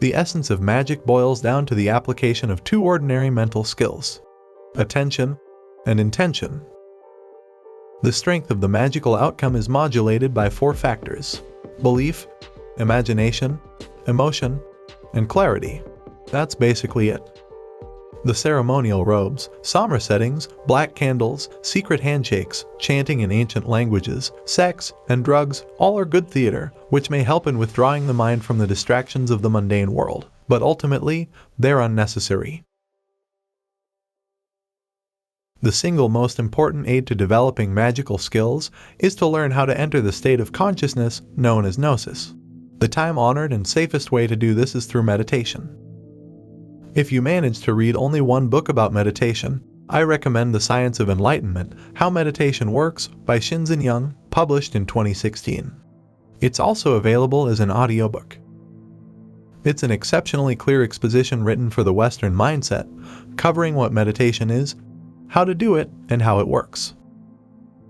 The essence of magic boils down to the application of two ordinary mental skills: attention and intention. The strength of the magical outcome is modulated by four factors: belief, imagination, emotion, and clarity. That's basically it. The ceremonial robes, somber settings, black candles, secret handshakes, chanting in ancient languages, sex, and drugs all are good theater, which may help in withdrawing the mind from the distractions of the mundane world, but ultimately, they're unnecessary. The single most important aid to developing magical skills is to learn how to enter the state of consciousness known as gnosis. The time-honored and safest way to do this is through meditation. If you manage to read only one book about meditation, I recommend The Science of Enlightenment: How Meditation Works by Shinzen Young, published in 2016. It's also available as an audiobook. It's an exceptionally clear exposition written for the Western mindset, covering what meditation is, how to do it, and how it works.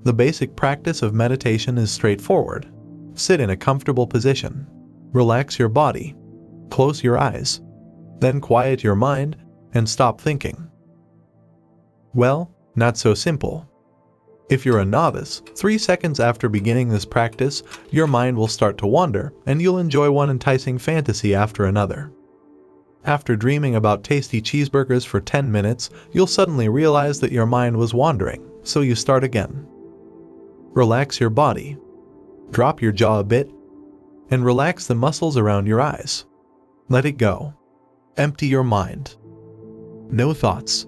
The basic practice of meditation is straightforward. Sit in a comfortable position. Relax your body. Close your eyes. Then quiet your mind and stop thinking. Well, not so simple. If you're a novice, 3 seconds after beginning this practice, your mind will start to wander and you'll enjoy one enticing fantasy after another. After dreaming about tasty cheeseburgers for 10 minutes, you'll suddenly realize that your mind was wandering, so you start again. Relax your body. Drop your jaw a bit, and relax the muscles around your eyes. Let it go. Empty your mind. No thoughts.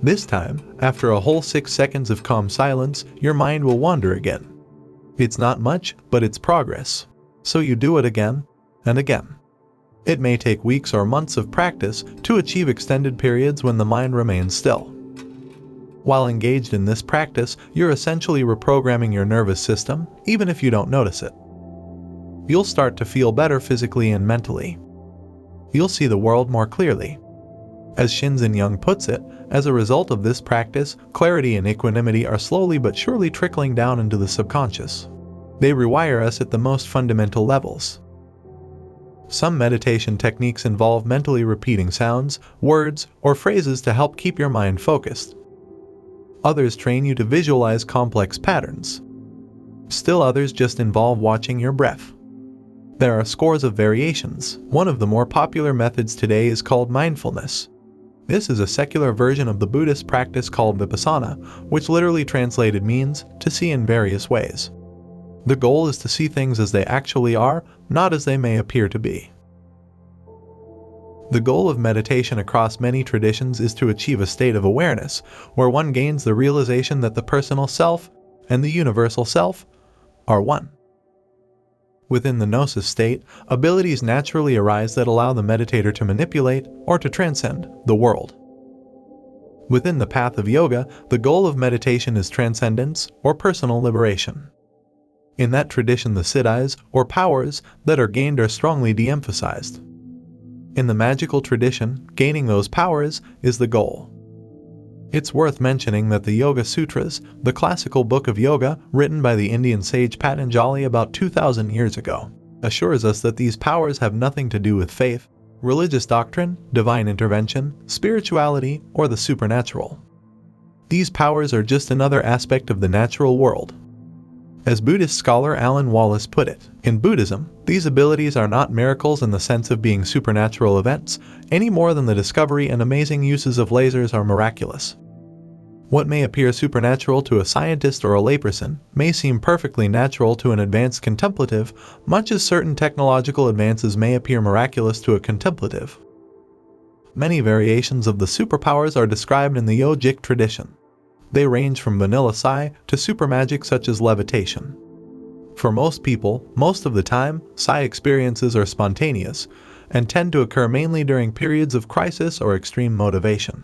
This time, after a whole 6 seconds of calm silence, your mind will wander again. It's not much, but it's progress. So you do it again and again. It may take weeks or months of practice to achieve extended periods when the mind remains still. While engaged in this practice, you're essentially reprogramming your nervous system, even if you don't notice it. You'll start to feel better physically and mentally. You'll see the world more clearly. As Shinzen Young puts it, as a result of this practice, clarity and equanimity are slowly but surely trickling down into the subconscious. They rewire us at the most fundamental levels. Some meditation techniques involve mentally repeating sounds, words, or phrases to help keep your mind focused. Others train you to visualize complex patterns. Still others just involve watching your breath. There are scores of variations. One of the more popular methods today is called mindfulness. This is a secular version of the Buddhist practice called vipassana, which literally translated means to see in various ways. The goal is to see things as they actually are, not as they may appear to be. The goal of meditation across many traditions is to achieve a state of awareness, where one gains the realization that the personal self and the universal self are one. Within the gnosis state, abilities naturally arise that allow the meditator to manipulate or to transcend the world. Within the path of yoga, the goal of meditation is transcendence or personal liberation. In that tradition, the siddhis, or powers, that are gained are strongly de-emphasized. In the magical tradition, gaining those powers is the goal. It's worth mentioning that the Yoga Sutras, the classical book of yoga written by the Indian sage Patanjali about 2,000 years ago, assures us that these powers have nothing to do with faith, religious doctrine, divine intervention, spirituality, or the supernatural. These powers are just another aspect of the natural world. As Buddhist scholar Alan Wallace put it, in Buddhism, these abilities are not miracles in the sense of being supernatural events, any more than the discovery and amazing uses of lasers are miraculous. What may appear supernatural to a scientist or a layperson may seem perfectly natural to an advanced contemplative, much as certain technological advances may appear miraculous to a contemplative. Many variations of the superpowers are described in the yogic tradition. They range from vanilla psi to super magic such as levitation. For most people, most of the time, psi experiences are spontaneous and tend to occur mainly during periods of crisis or extreme motivation.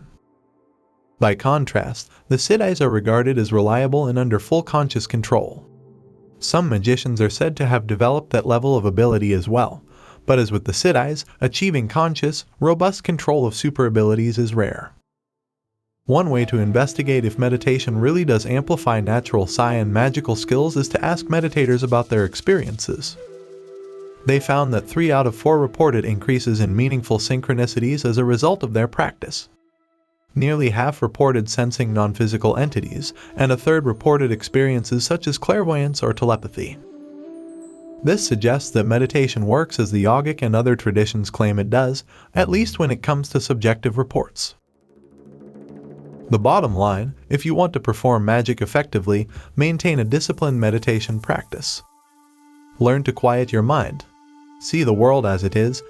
By contrast, the siddhis are regarded as reliable and under full conscious control. Some magicians are said to have developed that level of ability as well, but as with the siddhis, achieving conscious, robust control of super abilities is rare. One way to investigate if meditation really does amplify natural psi and magical skills is to ask meditators about their experiences. They found that 3 out of 4 reported increases in meaningful synchronicities as a result of their practice. Nearly half reported sensing non-physical entities, and a third reported experiences such as clairvoyance or telepathy. This suggests that meditation works as the yogic and other traditions claim it does, at least when it comes to subjective reports. The bottom line, if you want to perform magic effectively, maintain a disciplined meditation practice. Learn to quiet your mind. See the world as it is,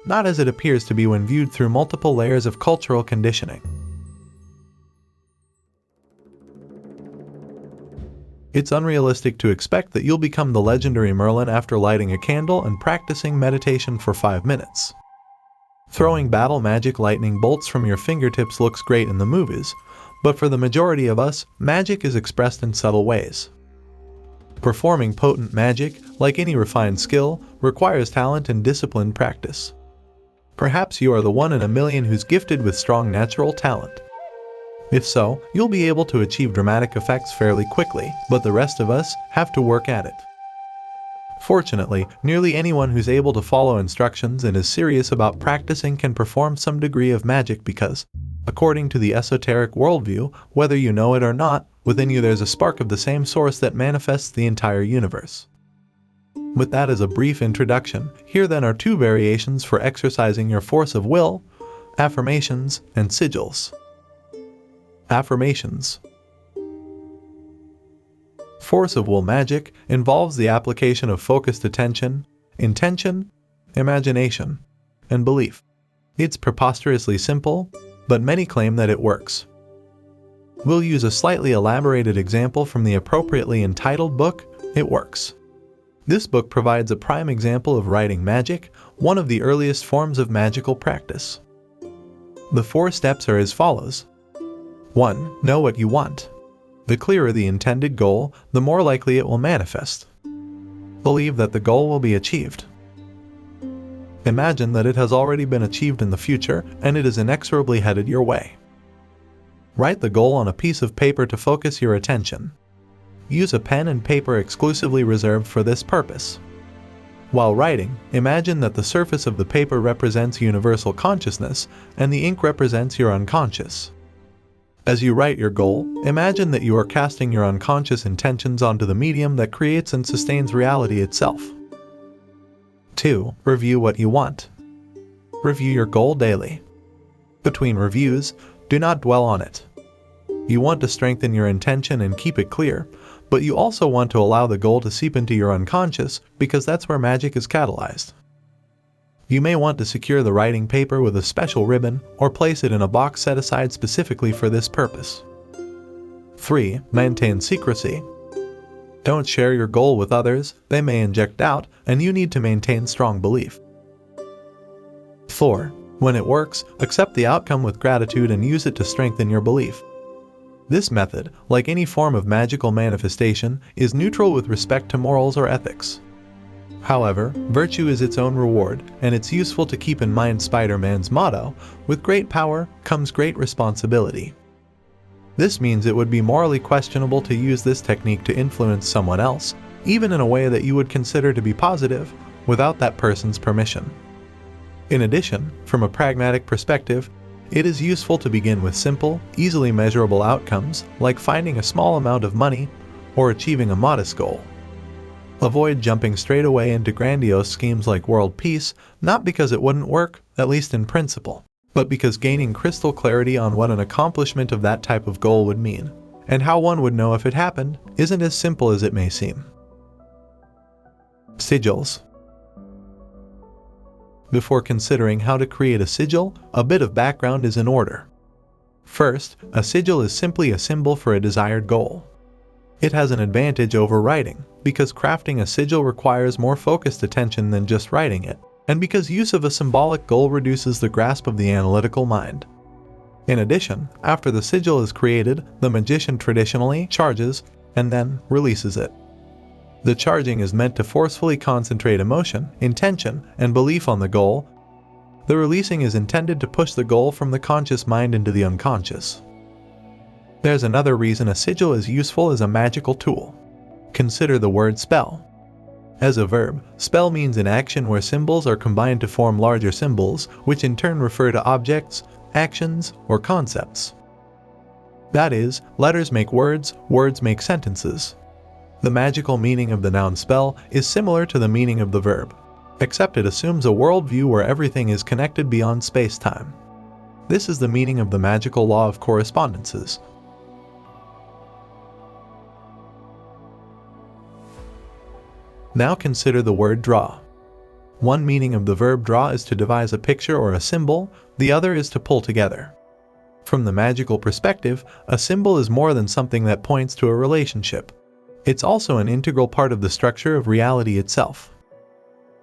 not as it appears to be when viewed through multiple layers of cultural conditioning. It's unrealistic to expect that you'll become the legendary Merlin after lighting a candle and practicing meditation for 5 minutes. Throwing battle magic lightning bolts from your fingertips looks great in the movies, but for the majority of us, magic is expressed in subtle ways. Performing potent magic, like any refined skill, requires talent and disciplined practice. Perhaps you are the one in a million who's gifted with strong natural talent. If so, you'll be able to achieve dramatic effects fairly quickly, but the rest of us have to work at it. Fortunately, nearly anyone who's able to follow instructions and is serious about practicing can perform some degree of magic because, according to the esoteric worldview, whether you know it or not, within you there's a spark of the same source that manifests the entire universe. With that as a brief introduction, here then are 2 variations for exercising your force of will: affirmations and sigils. Affirmations. Force of will magic involves the application of focused attention, intention, imagination, and belief. It's preposterously simple, but many claim that it works. We'll use a slightly elaborated example from the appropriately entitled book, It Works. This book provides a prime example of writing magic, one of the earliest forms of magical practice. The 4 steps are as follows. 1. Know what you want. The clearer the intended goal, the more likely it will manifest. Believe that the goal will be achieved. Imagine that it has already been achieved in the future and it is inexorably headed your way. Write the goal on a piece of paper to focus your attention. Use a pen and paper exclusively reserved for this purpose. While writing, imagine that the surface of the paper represents universal consciousness and the ink represents your unconscious. As you write your goal, imagine that you are casting your unconscious intentions onto the medium that creates and sustains reality itself. 2. Review what you want. Review your goal daily. Between reviews, do not dwell on it. You want to strengthen your intention and keep it clear, but you also want to allow the goal to seep into your unconscious because that's where magic is catalyzed. You may want to secure the writing paper with a special ribbon or place it in a box set aside specifically for this purpose. 3. Maintain secrecy. Don't share your goal with others, they may inject doubt, and you need to maintain strong belief. 4. When it works, accept the outcome with gratitude and use it to strengthen your belief. This method, like any form of magical manifestation, is neutral with respect to morals or ethics. However, virtue is its own reward, and it's useful to keep in mind Spider-Man's motto, "With great power comes great responsibility." This means it would be morally questionable to use this technique to influence someone else, even in a way that you would consider to be positive, without that person's permission. In addition, from a pragmatic perspective, it is useful to begin with simple, easily measurable outcomes, like finding a small amount of money or achieving a modest goal. Avoid jumping straight away into grandiose schemes like world peace, not because it wouldn't work, at least in principle, but because gaining crystal clarity on what an accomplishment of that type of goal would mean, and how one would know if it happened, isn't as simple as it may seem. Sigils. Before considering how to create a sigil, a bit of background is in order. First, a sigil is simply a symbol for a desired goal. It has an advantage over writing, because crafting a sigil requires more focused attention than just writing it, and because use of a symbolic goal reduces the grasp of the analytical mind. In addition, after the sigil is created, the magician traditionally charges and then releases it. The charging is meant to forcefully concentrate emotion, intention, and belief on the goal. The releasing is intended to push the goal from the conscious mind into the unconscious. There's another reason a sigil is useful as a magical tool. Consider the word spell. As a verb, spell means an action where symbols are combined to form larger symbols, which in turn refer to objects, actions, or concepts. That is, letters make words, words make sentences. The magical meaning of the noun spell is similar to the meaning of the verb, except it assumes a worldview where everything is connected beyond space-time. This is the meaning of the magical law of correspondences. Now consider the word draw. One meaning of the verb draw is to devise a picture or a symbol, the other is to pull together. From the magical perspective, a symbol is more than something that points to a relationship. It's also an integral part of the structure of reality itself.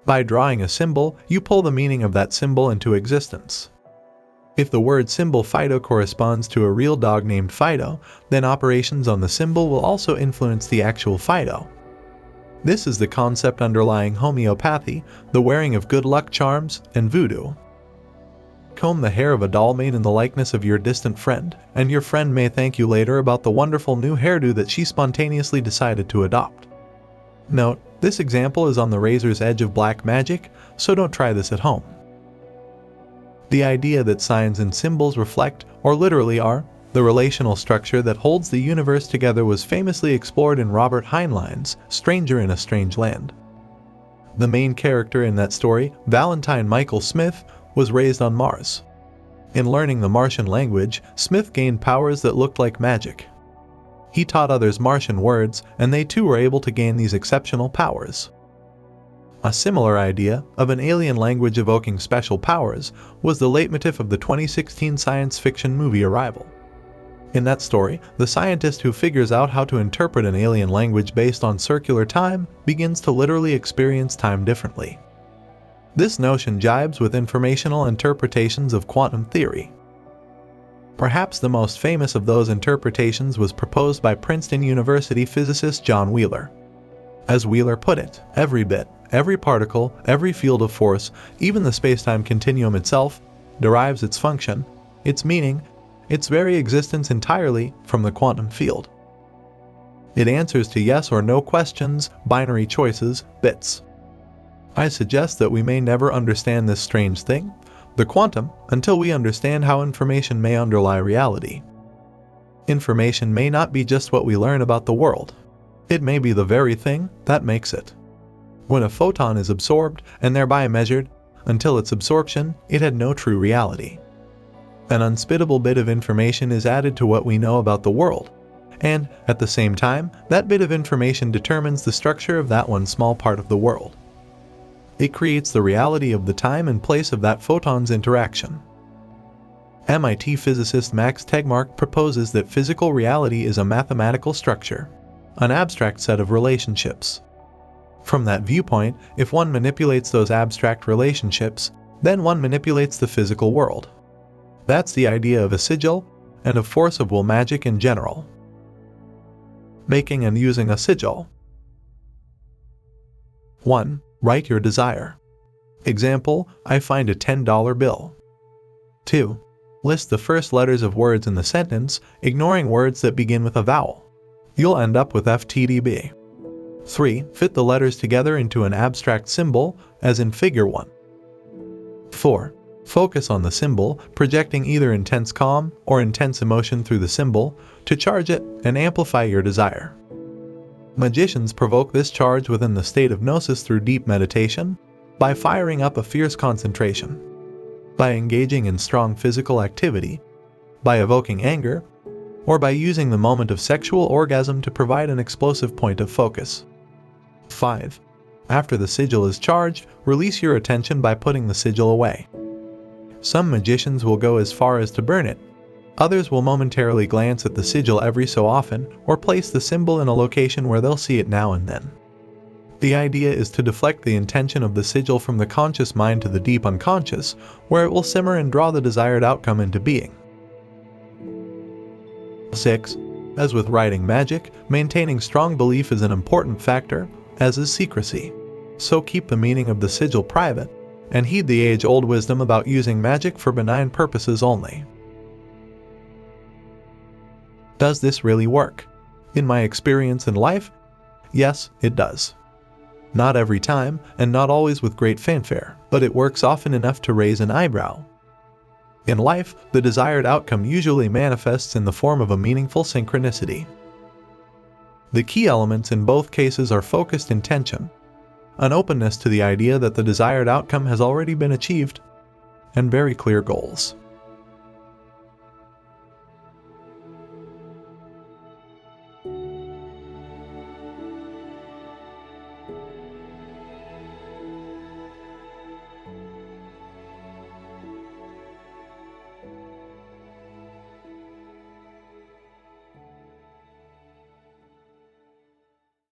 By drawing a symbol, you pull the meaning of that symbol into existence. If the word symbol Fido corresponds to a real dog named Fido, then operations on the symbol will also influence the actual Fido. This is the concept underlying homeopathy, the wearing of good luck charms, and voodoo. Comb the hair of a doll made in the likeness of your distant friend, and your friend may thank you later about the wonderful new hairdo that she spontaneously decided to adopt. Note, this example is on the razor's edge of black magic, so don't try this at home. The idea that signs and symbols reflect, or literally are, the relational structure that holds the universe together was famously explored in Robert Heinlein's Stranger in a Strange Land. The main character in that story, Valentine Michael Smith, was raised on Mars. In learning the Martian language, Smith gained powers that looked like magic. He taught others Martian words, and they too were able to gain these exceptional powers. A similar idea of an alien language evoking special powers was the leitmotif of the 2016 science fiction movie Arrival. In that story, the scientist who figures out how to interpret an alien language based on circular time begins to literally experience time differently. This notion jibes with informational interpretations of quantum theory. Perhaps the most famous of those interpretations was proposed by Princeton University physicist John Wheeler. As Wheeler put it, every bit, every particle, every field of force, even the spacetime continuum itself, derives its function, its meaning, its very existence entirely from the quantum field. It answers to yes or no questions, binary choices, bits. I suggest that we may never understand this strange thing, the quantum, until we understand how information may underlie reality. Information may not be just what we learn about the world. It may be the very thing that makes it. When a photon is absorbed and thereby measured, until its absorption, it had no true reality. An unspittable bit of information is added to what we know about the world, and, at the same time, that bit of information determines the structure of that one small part of the world. It creates the reality of the time and place of that photon's interaction. MIT physicist Max Tegmark proposes that physical reality is a mathematical structure, an abstract set of relationships. From that viewpoint, if one manipulates those abstract relationships, then one manipulates the physical world. That's the idea of a sigil, and of force of will magic in general. Making and using a sigil. 1. Write your desire. Example, I find a $10 bill. 2. List the first letters of words in the sentence, ignoring words that begin with a vowel. You'll end up with FTDB. 3. Fit the letters together into an abstract symbol, as in Figure 1. 4. Focus on the symbol, projecting either intense calm or intense emotion through the symbol, to charge it and amplify your desire. Magicians provoke this charge within the state of gnosis through deep meditation, by firing up a fierce concentration, by engaging in strong physical activity, by evoking anger, or by using the moment of sexual orgasm to provide an explosive point of focus. 5. After the sigil is charged, release your attention by putting the sigil away. Some magicians will go as far as to burn it. Others will momentarily glance at the sigil every so often, or place the symbol in a location where they'll see it now and then. The idea is to deflect the intention of the sigil from the conscious mind to the deep unconscious, where it will simmer and draw the desired outcome into being. 6. As with writing magic, maintaining strong belief is an important factor, as is secrecy. So keep the meaning of the sigil private, and heed the age-old wisdom about using magic for benign purposes only. Does this really work? In my experience in life, yes, it does. Not every time, and not always with great fanfare, but it works often enough to raise an eyebrow. In life, the desired outcome usually manifests in the form of a meaningful synchronicity. The key elements in both cases are focused intention, an openness to the idea that the desired outcome has already been achieved, and very clear goals.